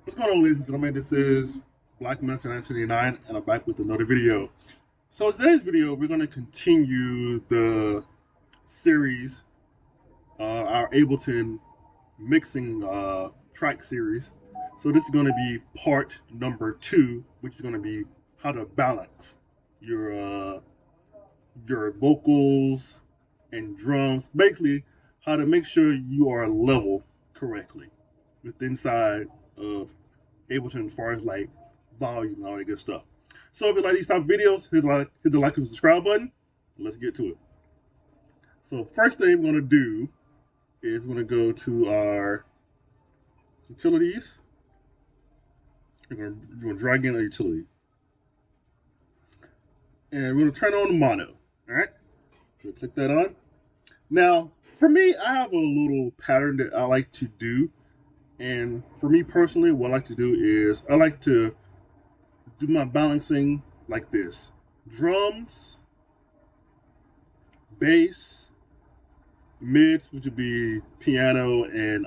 What's going on, ladies and gentlemen? This is Black Mountain 1989, and I'm back with another video. So, in today's video, we're going to continue the series, our Ableton mixing track series. So, this is going to be part number 2, which is going to be how to balance your vocals and drums. Basically, how to make sure you are level correctly with inside of Ableton as far as like volume and all that good stuff. So if you like these type of videos, hit the like and subscribe button. Let's get to it. So first thing we're gonna do is we're gonna go to our utilities. We're gonna drag in a utility. And we're gonna turn on the mono. Alright? So click that on. Now, for me, I have a little pattern that I like to do. And for me personally, what I like to do is I like to do my balancing like this: drums, bass, mids, which would be piano and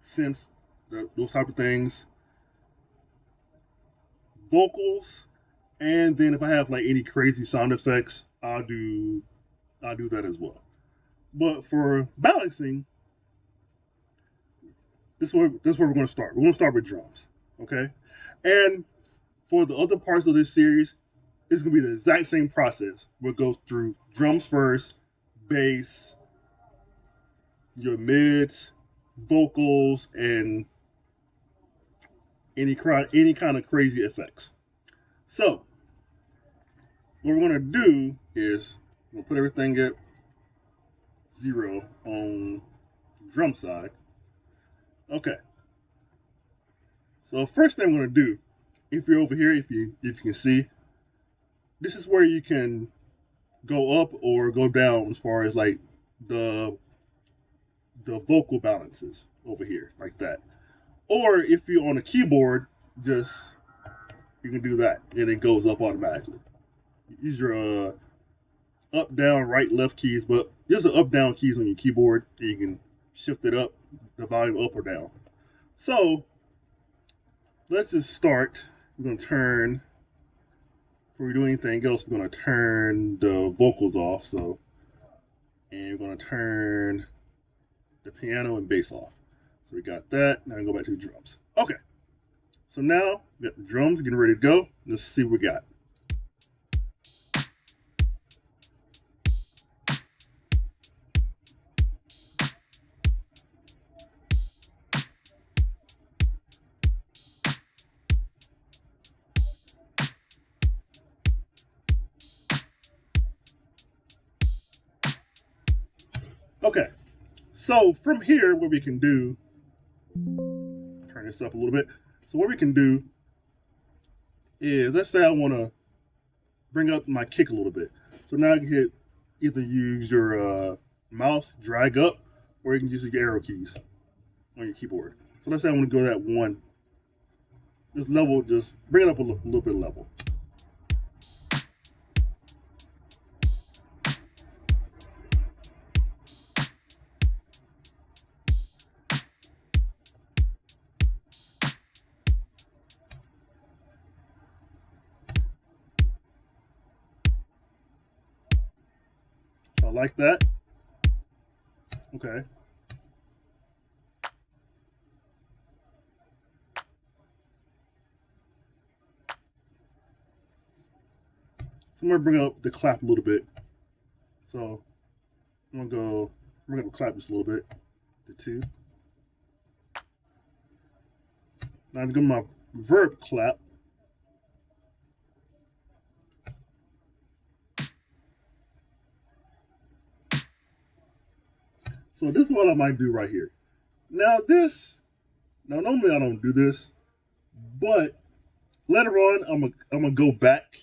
synths, those type of things, vocals, and then if I have like any crazy sound effects, I'll do that as well. But for balancing, this is where we're going to start. We're going to start with drums, okay? And for the other parts of this series, it's going to be the exact same process. We'll go through drums first, bass, your mids, vocals, and any kind of crazy effects. So, what we're going to do is we'll put everything at 0 on the drum side. Okay. So first thing I'm going to do, if you're over here, if you can see, this is where you can go up or go down as far as like the vocal balances over here, like that. Or if you're on a keyboard, just you can do that, and it goes up automatically. Use your up, down, right, left keys, but there's an up, down keys on your keyboard, and you can shift it up, the volume up or down. So let's just start. We're going to turn, before we do anything else, we're going to turn the vocals off. So, and we're going to turn the piano and bass off. So we got that. Now we go back to the drums. Okay. So now we got the drums getting ready to go. Let's see what we got. Okay, so from here, what we can do, turn this up a little bit. So what we can do is, let's say I want to bring up my kick a little bit. So now I can hit, either use your mouse, drag up, or you can use your arrow keys on your keyboard. So let's say I want to go that one, just level, just bring it up a little bit level. So I like that. Okay. So I'm gonna bring up the clap a little bit. So I'm gonna bring up the clap just a little bit, the 2. Now I'm gonna my verb clap. So this is what I might do right here. Now normally I don't do this, but later on I'm gonna go back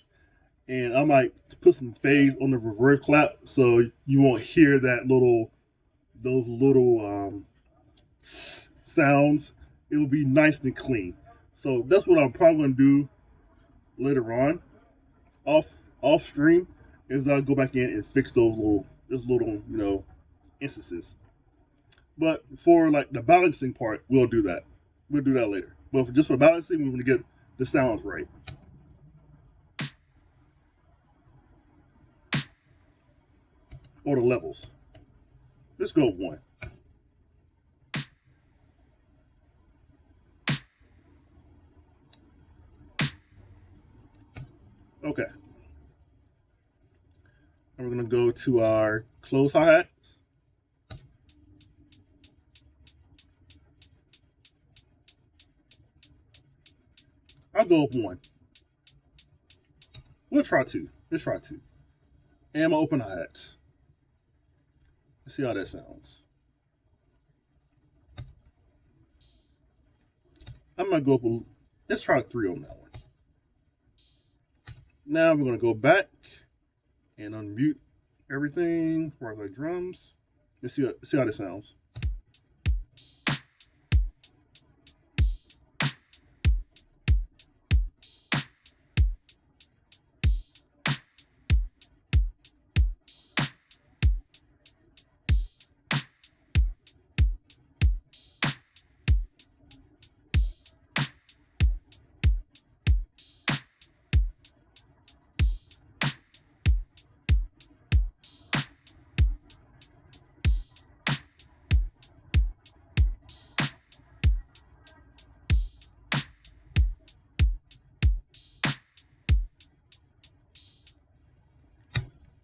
and I might put some phase on the reverse clap so you won't hear those little sounds. It will be nice and clean. So that's what I'm probably gonna do later on, off stream, is I'll go back in and fix those little instances. But for like the balancing part, we'll do that. We'll do that later. But just for balancing, we want to get the sounds right. Or the levels. Let's go 1. Okay. And we're going to go to our close hi-hat. I'll go up 1. We'll try 2. Let's try 2. And my open hi-hats. Let's see how that sounds. I'm going to go up let's try 3 on that one. Now we're going to go back and unmute everything for our drums. Let's see how this sounds.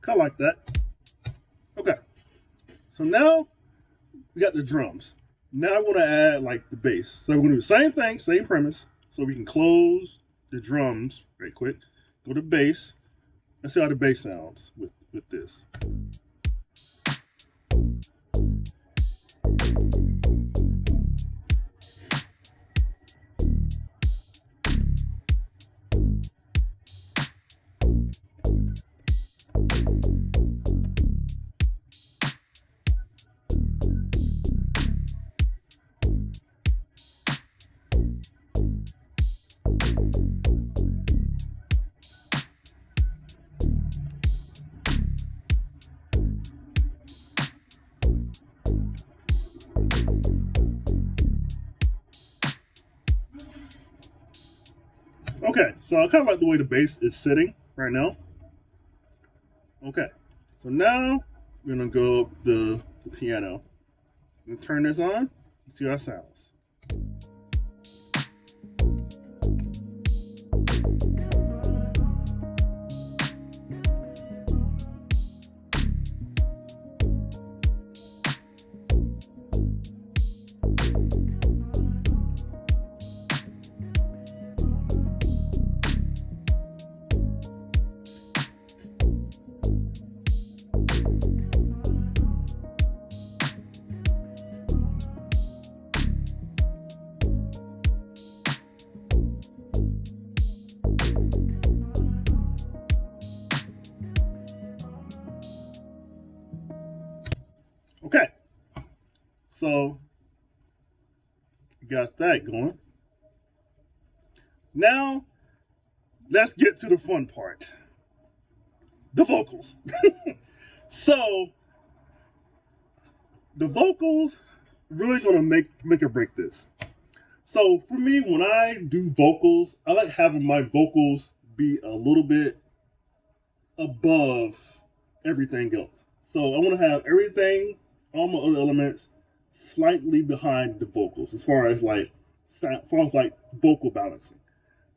Kind of like that. Okay. So now we got the drums. Now I want to add like the bass. So we're going to do the same thing, same premise. So we can close the drums right quick. Go to bass. Let's see how the bass sounds with this. Okay, so I kind of like the way the bass is sitting right now. Okay, so now we're gonna go up the piano and turn this on and see how it sounds. Okay, so you got that going. Now, let's get to the fun part. The vocals. So, the vocals really gonna make or break this. So for me, when I do vocals, I like having my vocals be a little bit above everything else. So I want to have everything, all my other elements, slightly behind the vocals, as far as like vocal balancing.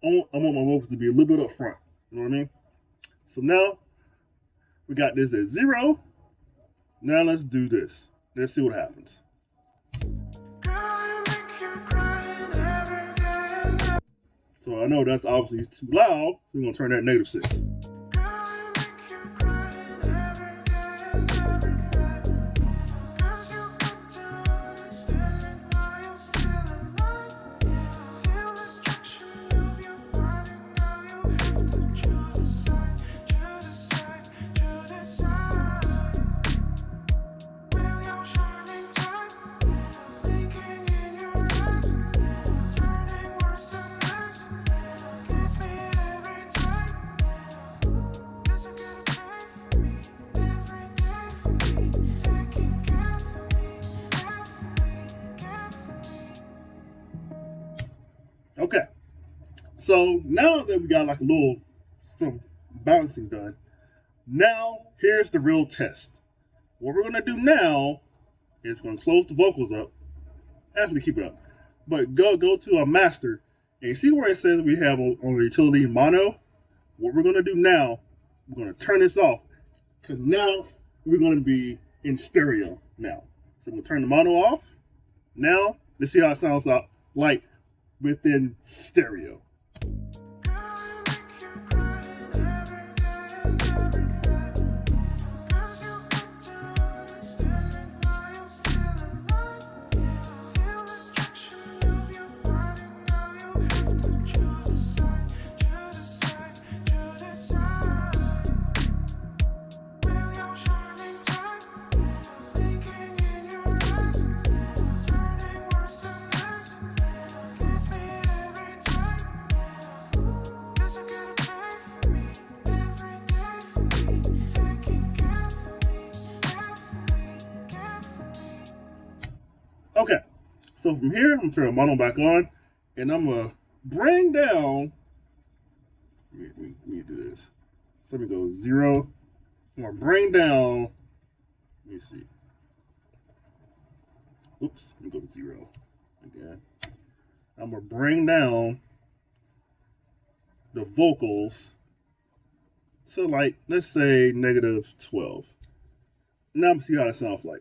I want my vocals to be a little bit up front. You know what I mean? So now we got this at 0. Now let's do this. Let's see what happens. So I know that's obviously too loud. So we're gonna turn that -6. Okay, so now that we got like a little some balancing done, now here's the real test. What we're gonna do now is we're gonna close the vocals up. Actually, keep it up, but go to a master and you see where it says we have on the utility mono. What we're gonna do now, we're gonna turn this off because now we're gonna be in stereo now. So I'm gonna turn the mono off. Now let's see how it sounds out like within stereo. Okay, so from here, I'm gonna turn the mono back on, and I'm gonna bring down. Let me do this. So let me go 0. I'm gonna bring down. Let me see. Oops, let me go to 0 again. I'm gonna bring down the vocals to like, let's say -12. Now I'm gonna see how that sounds like.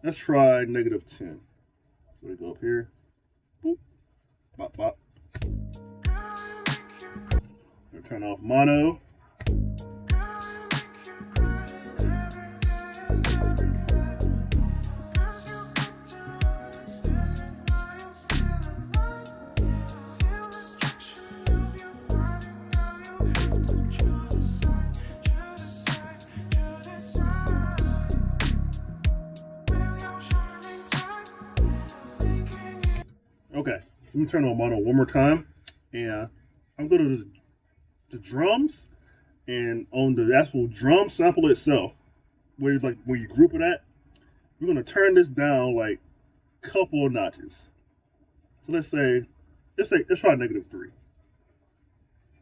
Let's try -10. So we go up here. Boop. Bop, bop. Turn off mono. Okay, so let me turn on mono one more time, and I'm going to the drums, and on the actual drum sample itself, where you group it at, we're going to turn this down like a couple of notches. So let's try -3.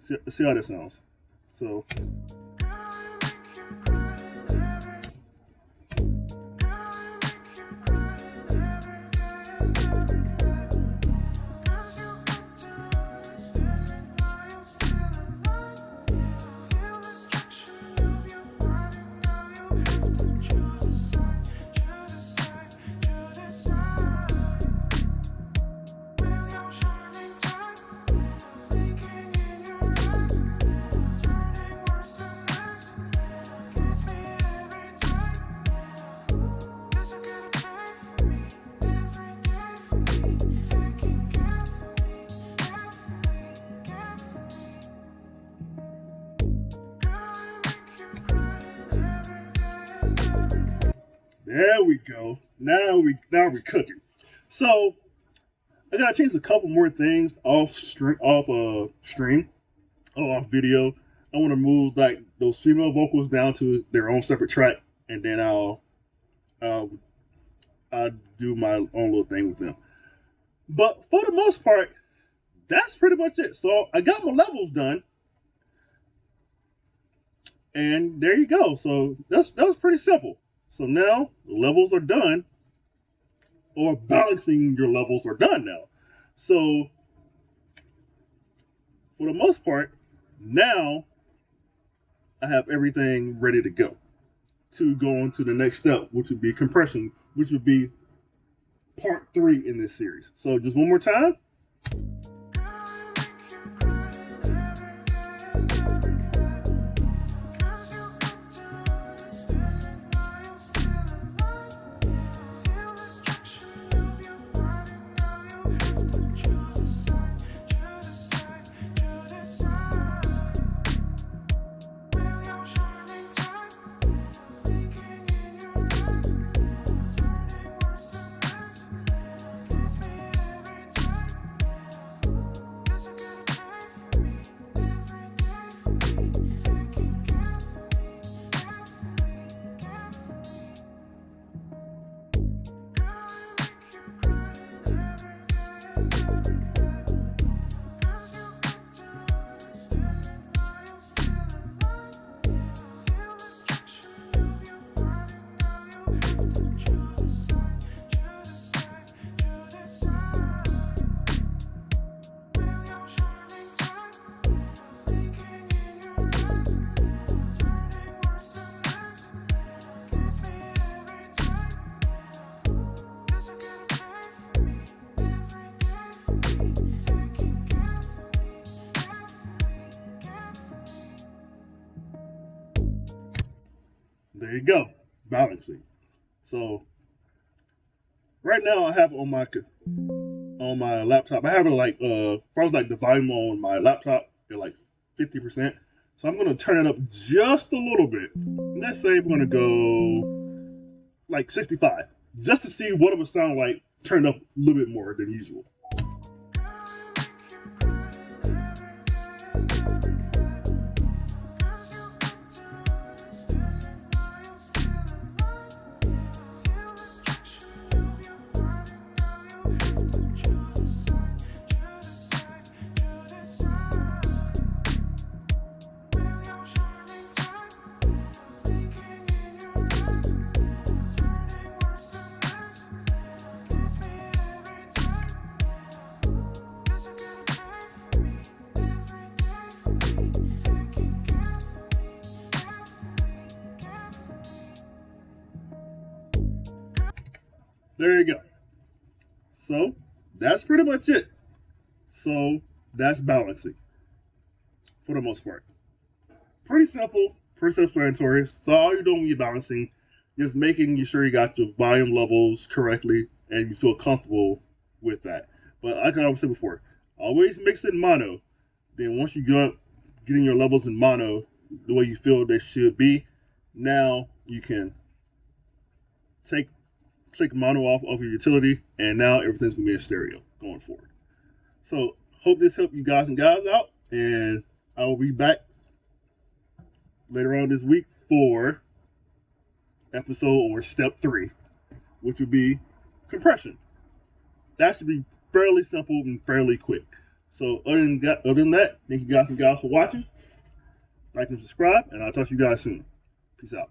See how that sounds. So. There we go. Now we're cooking. So I gotta change a couple more things off video. I want to move like those female vocals down to their own separate track, and then I'll do my own little thing with them. But for the most part, that's pretty much it. So I got my levels done, and there you go. So that was pretty simple. So now the levels are done, or balancing your levels are done now. So for the most part, now I have everything ready to go on to the next step, which would be compression, which would be part 3 in this series. So just one more time. There you go, balancing. So right now I have on my laptop. I have it like as far as like the volume on my laptop at like 50%. So I'm gonna turn it up just a little bit. Let's say we're gonna go like 65, just to see what it would sound like turned up a little bit more than usual. There you go. So that's pretty much it. So that's balancing for the most part. Pretty simple, pretty self-explanatory. So all you're doing when you're balancing, just making sure you got your volume levels correctly and you feel comfortable with that. But like I said before, always mix in mono. Then once you get getting your levels in mono the way you feel they should be, now you can click mono off of your utility, and now everything's gonna be in stereo going forward. So hope this helped you guys and gals out, and I will be back later on this week for episode or step 3, which will be compression. That should be fairly simple and fairly quick. So other than that, thank you guys and gals for watching. Like and subscribe, and I'll talk to you guys soon. Peace out.